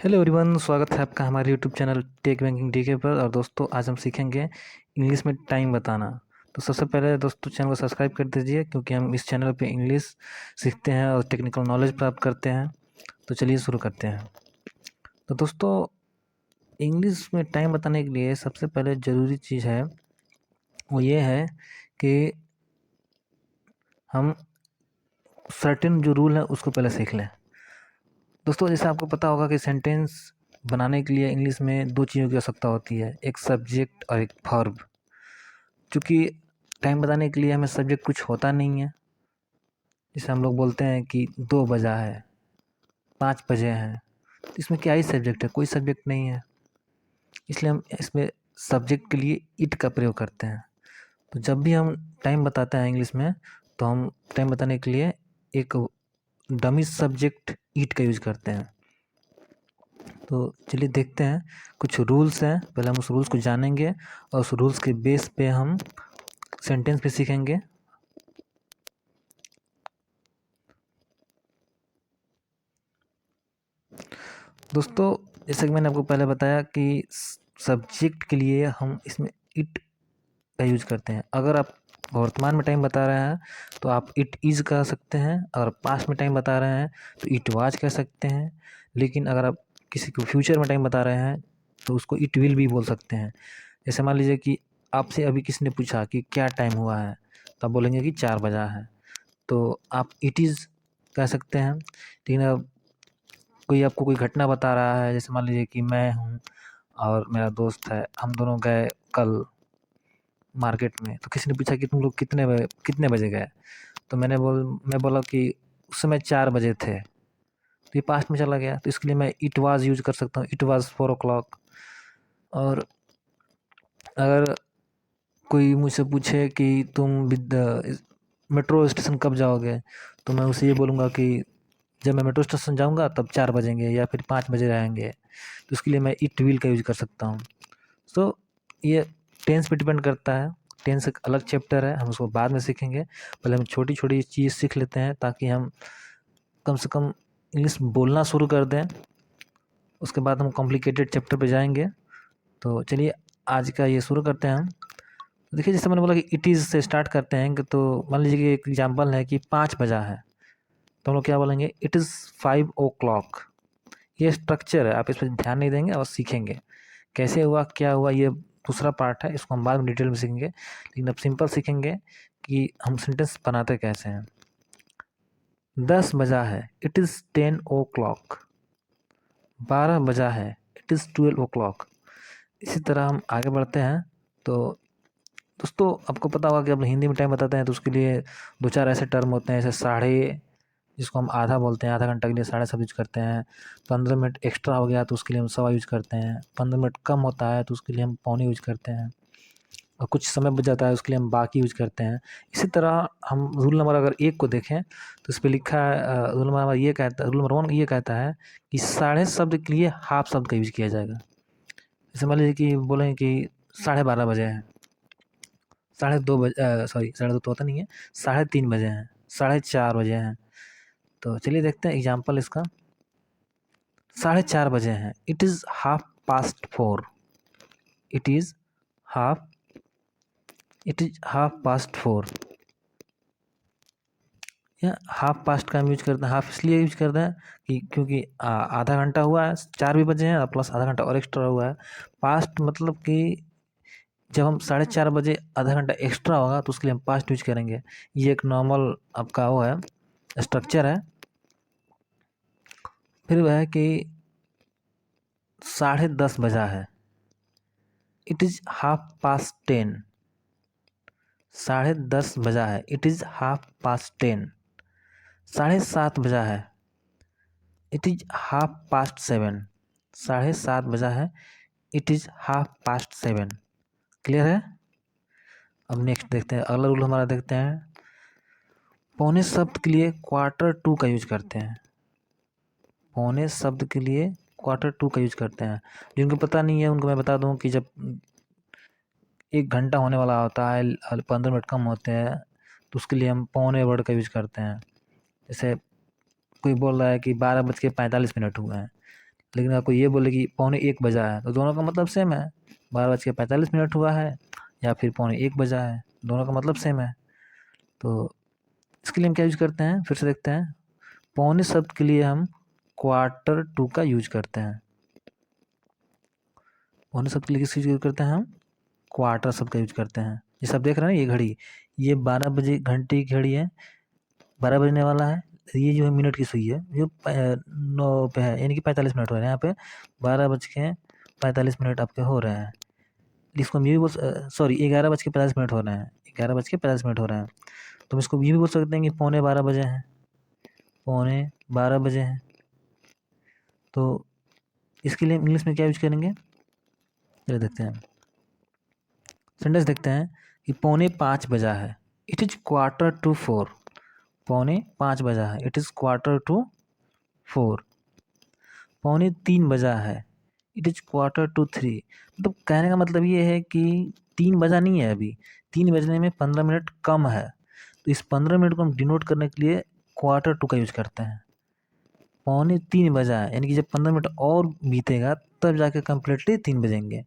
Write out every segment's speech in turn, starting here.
Hello everyone, स्वागत है आपका हमारे YouTube channel tech banking DK पर। और दोस्तों, आज हम सीखेंगे इंग्लिश में टाइम बताना। तो सबसे पहले दोस्तों, चैनल को सब्सक्राइब कर दीजिए, क्योंकि हम इस चैनल पे इंग्लिश सीखते हैं और टेक्निकल नॉलेज प्राप्त करते हैं। तो चलिए शुरू करते हैं। तो दोस्तों, इंग्लिश में टाइम बताने के लिए सबसे पहले ज़रूरी चीज़ है वो ये है कि हम सर्टेन जो रूल है उसको पहले सीख लें। दोस्तों, जैसे आपको पता होगा कि सेंटेंस बनाने के लिए इंग्लिश में दो चीज़ों की आवश्यकता होती है, एक सब्जेक्ट और एक वर्ब। क्योंकि टाइम बताने के लिए हमें सब्जेक्ट कुछ होता नहीं है। जैसे हम लोग बोलते हैं कि 2 बजा है, 5 बजे हैं, तो इसमें क्या ही सब्जेक्ट है? कोई सब्जेक्ट नहीं है। इसलिए हम इसमें सब्जेक्ट के लिए इट का प्रयोग करते हैं। तो जब भी हम टाइम बताते हैं इंग्लिश में, तो हम टाइम बताने के लिए एक डमी सब्जेक्ट इट का यूज़ करते हैं। तो चलिए देखते हैं, कुछ रूल्स हैं। पहले हम उस रूल्स को जानेंगे और उस रूल्स के बेस पे हम सेंटेंस भी सीखेंगे। दोस्तों, जैसा कि मैंने आपको पहले बताया कि सब्जेक्ट के लिए हम इसमें इट का यूज़ करते हैं। अगर आप वर्तमान में टाइम बता रहे हैं तो आप इट इज़ कह सकते हैं। अगर पास्ट में टाइम बता रहे हैं तो इट वाज कह सकते हैं। लेकिन अगर आप किसी को फ्यूचर में टाइम बता रहे हैं तो उसको इट विल भी बोल सकते हैं। जैसे मान लीजिए कि आपसे अभी किसी ने पूछा कि क्या टाइम हुआ है, तो आप बोलेंगे कि 4 बजा है, तो आप इट इज़ कह सकते हैं। लेकिन अब कोई आपको कोई घटना बता रहा है, जैसे मान लीजिए कि मैं हूँ और मेरा दोस्त है, हम दोनों गए कल मार्केट में। तो किसी ने पूछा कि तुम लोग कितने बजे गए, तो मैं बोला कि उस समय 4 बजे थे। तो ये पास्ट में चला गया, तो इसके लिए मैं इट वाज यूज़ कर सकता हूँ, इट वाज 4 o'clock। और अगर कोई मुझसे पूछे कि तुम मेट्रो स्टेशन कब जाओगे, तो मैं उसे ये बोलूँगा कि जब मैं मेट्रो स्टेशन जाऊँगा तब 4 बजेंगे या फिर 5 बजे रहेंगे। तो उसके लिए मैं इट विल का यूज़ कर सकता हूँ। सो ये टेंस पे डिपेंड करता है। टेंस एक अलग चैप्टर है, हम उसको बाद में सीखेंगे। पहले हम छोटी-छोटी चीज़ सीख लेते हैं ताकि हम कम से कम इंग्लिश बोलना शुरू कर दें। उसके बाद हम कॉम्प्लिकेटेड चैप्टर पे जाएँगे। तो चलिए आज का ये शुरू करते हैं हम। देखिए, जैसे मैंने बोला कि इट इज़ से स्टार्ट करते हैं, कि तो मान लीजिए कि एक एग्जांपल है कि 5 बजा है, तो हम लोग क्या बोलेंगे? It is 5 o'clock। ये स्ट्रक्चर है, आप इस पे ध्यान नहीं देंगे और सीखेंगे। कैसे हुआ, क्या हुआ, ये दूसरा पार्ट है, इसको हम बाद में डिटेल में सीखेंगे। लेकिन अब सिंपल सीखेंगे कि हम सेंटेंस बनाते कैसे हैं। 10 बजा है, इट इज़ 10 o'clock। 12 बजा है, इट इज़ 12 o'clock। इसी तरह हम आगे बढ़ते हैं। तो दोस्तों, आपको पता होगा कि अब हिंदी में टाइम बताते हैं तो उसके लिए 2-4 ऐसे टर्म होते हैं, जैसे साढ़े, जिसको हम आधा बोलते हैं, आधा घंटा के लिए साढ़े शब्द यूज़ करते हैं। 15 मिनट एक्स्ट्रा हो गया तो उसके लिए हम सवा यूज़ करते हैं। 15 मिनट कम होता है तो उसके लिए हम पौने यूज़ करते हैं। और कुछ समय बच जाता है उसके लिए हम बाकी यूज़ करते हैं। इसी तरह हम रूल नंबर अगर 1 को देखें तो इस पे लिखा है, रूल नंबर 1 ये कहता है कि साढ़े शब्द के लिए हाफ शब्द का यूज़ किया जाएगा। जैसे मान लीजिए कि बोलें कि 12:30 बजे हैं, साढ़े 2 तो होता नहीं है, 3:30 बजे हैं, 4:30 बजे हैं। तो चलिए देखते हैं एग्जाम्पल इसका। 4:30 बजे हैं, it is 4:30। It is half it is 4:30। या हाफ पास्ट का हम यूज करते हैं। हाफ इसलिए यूज करते हैं कि क्योंकि आधा घंटा हुआ है, 4 भी बजे हैं और प्लस आधा घंटा और एक्स्ट्रा हुआ है। पास्ट मतलब कि जब हम 4:30 बजे आधा घंटा एक्स्ट्रा होगा तो उसके लिए हम पास्ट यूज करेंगे। ये एक नॉर्मल आपका वो है, स्ट्रक्चर है। फिर वह है कि 10:30 बजा है, इट इज़ 10:30। 10:30 बजा है, इट इज़ 10:30। 7:30 बजा है, इट इज़ 7:30। 7:30 बजा है, इट इज़ 7:30। क्लियर है? अब नेक्स्ट देखते हैं, अगला रूल हमारा देखते हैं। पौने शब्द के लिए क्वार्टर टू का यूज करते हैं। पौने शब्द के लिए क्वार्टर टू का यूज करते हैं। जिनको पता नहीं है उनको मैं बता दूं कि जब 1 घंटा होने वाला होता है और 15 मिनट कम होते हैं तो उसके लिए हम पौने वर्ड का यूज करते हैं। जैसे कोई बोल रहा है कि 12:45 हुए हैं, लेकिन आपको ये बोले कि 12:45 बजा है, तो दोनों का मतलब सेम है। 12:45 हुआ है या फिर 12:45 बजा है, दोनों का मतलब सेम है। तो इसके लिए हम क्या यूज करते हैं, फिर से देखते हैं। पौने शब्द के लिए हम क्वार्टर टू का यूज करते हैं। पौने शब्द के लिए किस चीज़ का यूज करते हैं हम, क्वार्टर शब्द का यूज करते हैं। जैसे आप देख रहे हैं ये घड़ी, ये 12 बजे घंटे की घड़ी है, 12 बजने वाला है। ये जो है मिनट की सुई है, जो 9 पे है, यानी कि 45 मिनट हो रहे हैं। यहाँ पे 12:45 आपके हो रहे हैं। इसको हम ये भी बोल, सॉरी 11:45 हो रहे हैं, 11:45 हो रहे हैं। तो हम इसको ये भी बोल सकते हैं कि 11:45 बजे हैं, 11:45 बजे हैं। तो इसके लिए इंग्लिश में क्या यूज करेंगे, चलिए देखते हैं। सेंटेंस देखते हैं कि 4:45 बजा है, इट इज 4:45। 4:45 बजा है, इट इज 4:45। 2:45 बजा है, इट इज 3:15। मतलब कहने का मतलब ये है कि 3 बजा नहीं है अभी, 3 बजने में 15 मिनट कम है। तो इस 15 मिनट को हम डिनोट करने के लिए Q2 का यूज करते हैं। 2:45 बजा है, यानी कि जब 15 मिनट और बीतेगा तब जाके कम्प्लीटली 3 बजेंगे।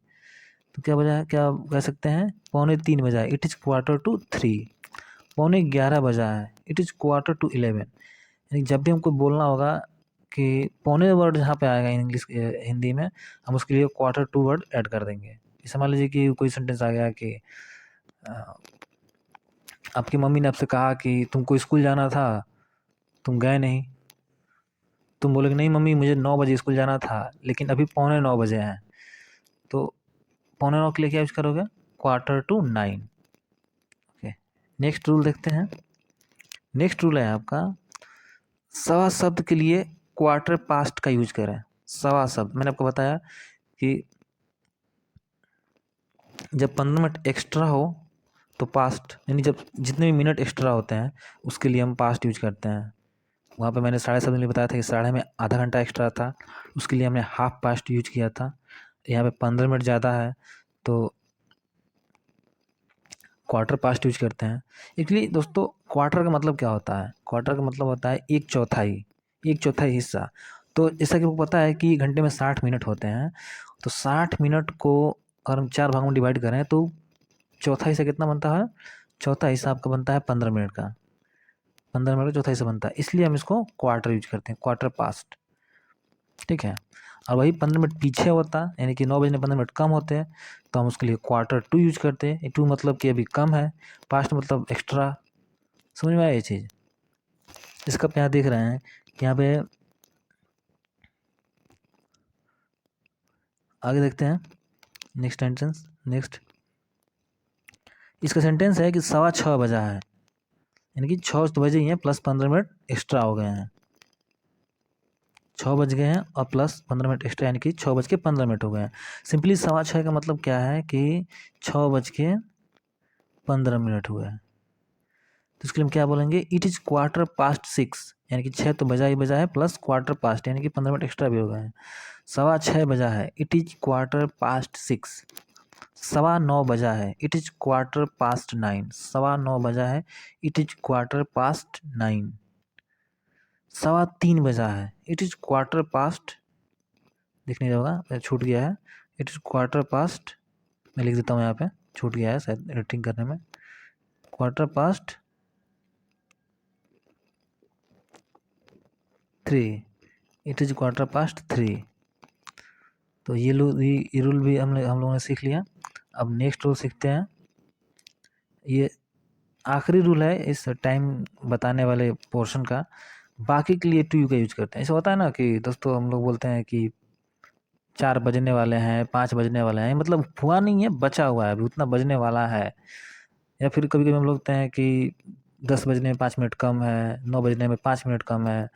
तो क्या बजा है, क्या कह सकते हैं, 2:45 बजा है, इट इज़ 3:15। 11:15 बजा है, इट इज़ 11:45। यानी जब भी हमको बोलना होगा कि पौने वर्ड जहाँ पे आएगा इंग्लिश हिंदी में, हम उसके लिए Q2 वर्ड ऐड कर देंगे। जैसे मान लीजिए कि कोई सेंटेंस आ गया कि आपकी मम्मी ने आपसे कहा कि तुमको स्कूल जाना था, तुम गए नहीं। तुम बोलोगे नहीं मम्मी मुझे 9 बजे स्कूल जाना था, लेकिन अभी 8:45 बजे हैं। तो 8:45 के लिए क्या यूज करोगे, 8:45। ओके, नेक्स्ट रूल देखते हैं। नेक्स्ट रूल है आपका, सवा शब्द के लिए क्वार्टर पास्ट का यूज करें। सवा शब्द मैंने आपको बताया कि जब 15 मिनट एक्स्ट्रा हो तो पास्ट, यानी जब जितने भी मिनट एक्स्ट्रा होते हैं उसके लिए हम पास्ट यूज करते हैं। वहाँ पे मैंने 7:30 में बताया था कि 7:30 में आधा घंटा एक्स्ट्रा था, उसके लिए हमने हाफ पास्ट यूज किया था। यहाँ पे 15 मिनट ज़्यादा है तो क्वार्टर पास्ट यूज करते हैं। एक्चुअली दोस्तों क्वार्टर का मतलब क्या होता है, क्वार्टर का मतलब होता है एक चौथाई, एक चौथाई हिस्सा। तो जैसा कि आपको पता है कि घंटे में 60 मिनट होते हैं, तो 60 मिनट को अगर हम 4 भागों में डिवाइड करें तो चौथा हिस्सा कितना बनता है, चौथा हिस्सा आपका बनता है 15 मिनट का। 15 मिनट का चौथा हिस्सा बनता है, इसलिए हम इसको क्वार्टर यूज करते हैं, क्वार्टर पास्ट। ठीक है, और वही 15 मिनट पीछे होता, यानी कि 9 बजने 15 मिनट कम होते हैं, तो हम उसके लिए Q2 यूज करते हैं। 2 मतलब कि अभी कम है, पास्ट मतलब एक्स्ट्रा। समझ में आया ये चीज़। इसका आप यहाँ देख रहे हैं कि यहाँ पे आगे देखते हैं नेक्स्ट सेंटेंस। नेक्स्ट इसका सेंटेंस है कि 6:15 बजा है, यानी कि 6 तो बजे ही हैं प्लस 15 मिनट एक्स्ट्रा हो गए हैं। 6 बज गए हैं और प्लस 15 मिनट एक्स्ट्रा, यानी कि 6:15 हो गए हैं। सिंपली 6:15 का मतलब क्या है कि 6:15 हुए हैं। तो इसके लिए हम क्या बोलेंगे, इट इज़ 6:15, यानी कि 6 तो बजा ही बजा है प्लस क्वार्टर पास्ट, यानी कि 15 मिनट एक्स्ट्रा भी हो गए हैं। 6:15 बजा है, इट इज़ 6:15। 9:15 बजा है, इट इज़ 9:15। 9:15 बजा है, इट इज़ 9:15। 3:15 बजा है, इट इज़ क्वार्टर पास्ट, दिख नहीं रहा होगा छूट गया है, इट इज़ क्वार्टर पास्ट। मैं लिख देता हूँ यहाँ पे, छूट गया है शायद एडिटिंग करने में। Quarter past 3, it is Q3। तो ये रूल भी हम लोगों ने सीख लिया। अब नेक्स्ट रूल सीखते हैं। ये आखिरी रूल है इस टाइम बताने वाले पोर्शन का। बाकी के लिए टू यू का यूज करते हैं। ऐसा होता है ना कि दोस्तों हम लोग बोलते हैं कि 4 बजने वाले हैं, 5 बजने वाले हैं, मतलब हुआ नहीं है, बचा हुआ है, अभी उतना बजने वाला है। या फिर कभी कभी हम लोग बोलते हैं कि 10 बजने में 5 मिनट कम है, 9 बजने में 5 मिनट कम है,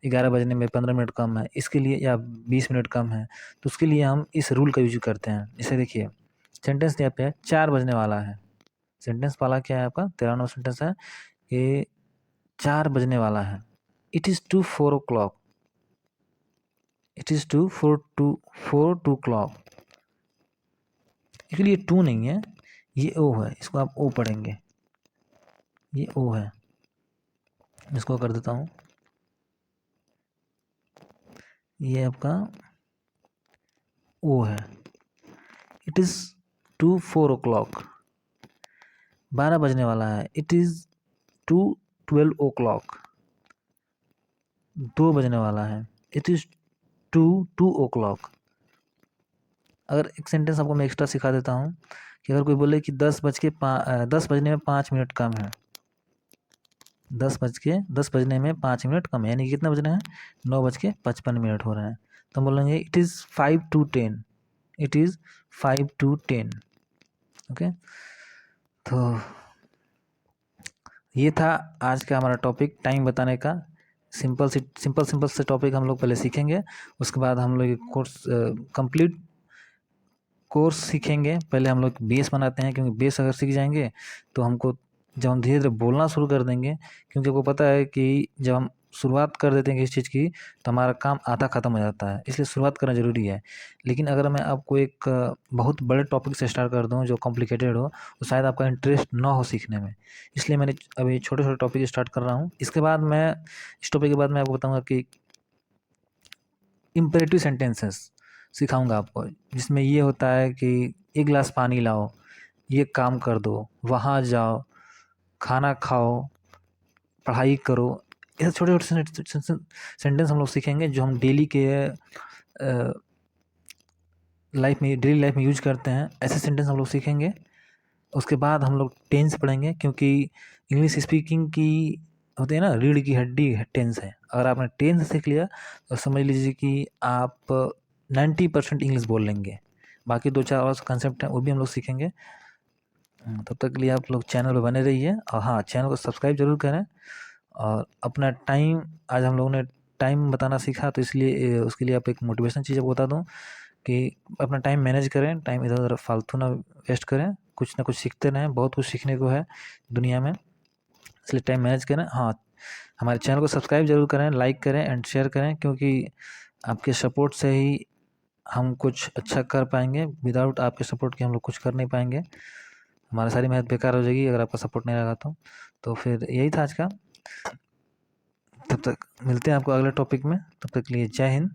11 बजने में 15 मिनट कम है, इसके लिए या 20 मिनट कम है, तो उसके लिए हम इस रूल का यूज करते हैं। इसे देखिए, सेंटेंस यहाँ पे है 4 बजने वाला है। सेंटेंस वाला क्या है आपका, 13वां नंबर सेंटेंस है कि 4 बजने वाला है। It is 4 o'clock। It is 4 o'clock। इसके लिए 2 नहीं है, ये ओ है, इसको आप ओ पढ़ेंगे, ये ओ है। इसको कर देता हूँ, ये आपका ओ है। इट इज़ 4 o'clock, 12 बजने वाला है। इट इज़ 12 o'clock, 2 बजने वाला है। It is 2 o'clock। अगर एक सेंटेंस आपको मैं एक्स्ट्रा सिखा देता हूँ कि अगर कोई बोले कि 10 बजने में 5 मिनट कम है, 10 बजने में 5 मिनट कम है, यानी कितना बज रहे हैं, 9:55 हो रहे हैं। तो हम बोलेंगे it is 5 to 10, it is 5 to 10। Okay, तो ये था आज का हमारा टॉपिक, टाइम बताने का। सिंपल से टॉपिक हम लोग पहले सीखेंगे, उसके बाद हम लोग कोर्स कंप्लीट कोर्स सीखेंगे। पहले हम लोग बेस बनाते हैं, क्योंकि बेस अगर सीख जाएंगे तो हमको जब हम धीरे धीरे बोलना शुरू कर देंगे, क्योंकि आपको पता है कि जब हम शुरुआत कर देते हैं किसी चीज़ की तो हमारा काम आधा ख़त्म हो जाता है, इसलिए शुरुआत करना ज़रूरी है। लेकिन अगर मैं आपको एक बहुत बड़े टॉपिक से स्टार्ट कर दूँ जो कॉम्प्लिकेटेड हो, तो शायद आपका इंटरेस्ट ना हो सीखने में, इसलिए मैंने अभी छोटे छोटे टॉपिक स्टार्ट कर रहा हूँ। इसके बाद मैं इस टॉपिक के बाद मैं आपको बताऊँगा कि इम्पेरेटिव सेंटेंसेस सिखाऊंगा आपको, जिसमें ये होता है कि एक गिलास पानी लाओ, ये काम कर दो, वहाँ जाओ, खाना खाओ, पढ़ाई करो। ऐसे छोटे छोटे सेंटेंस हम लोग सीखेंगे जो हम डेली लाइफ में यूज करते हैं। ऐसे सेंटेंस हम लोग सीखेंगे। उसके बाद हम लोग टेंस पढ़ेंगे, क्योंकि इंग्लिश स्पीकिंग की होती है ना, रीढ़ की हड्डी टेंस है। अगर आपने टेंस सीख लिया तो समझ लीजिए कि आप 90% इंग्लिश बोल लेंगे। बाकी 2-4 और कंसेप्ट हैं, वो भी हम लोग सीखेंगे। तब तक के लिए आप लोग चैनल पर बने रहिए, और हाँ, चैनल को सब्सक्राइब जरूर करें। और अपना टाइम, आज हम लोगों ने टाइम बताना सीखा, तो इसलिए उसके लिए आप एक मोटिवेशन चीज़ आपको बता दूँ कि अपना टाइम मैनेज करें, टाइम इधर उधर फालतू ना वेस्ट करें, कुछ ना कुछ सीखते रहें, बहुत कुछ सीखने को है दुनिया में, इसलिए टाइम मैनेज करें। हाँ, हमारे चैनल को सब्सक्राइब जरूर करें, लाइक करें एंड शेयर करें, क्योंकि आपके सपोर्ट से ही हम कुछ अच्छा कर पाएंगे। विदाउट आपके सपोर्ट के हम लोग कुछ कर नहीं पाएंगे, हमारी सारी मेहनत बेकार हो जाएगी अगर आपका सपोर्ट नहीं रहा तो फिर यही था आज का। तब तक मिलते हैं आपको अगले टॉपिक में, तब तक के लिए जय हिंद।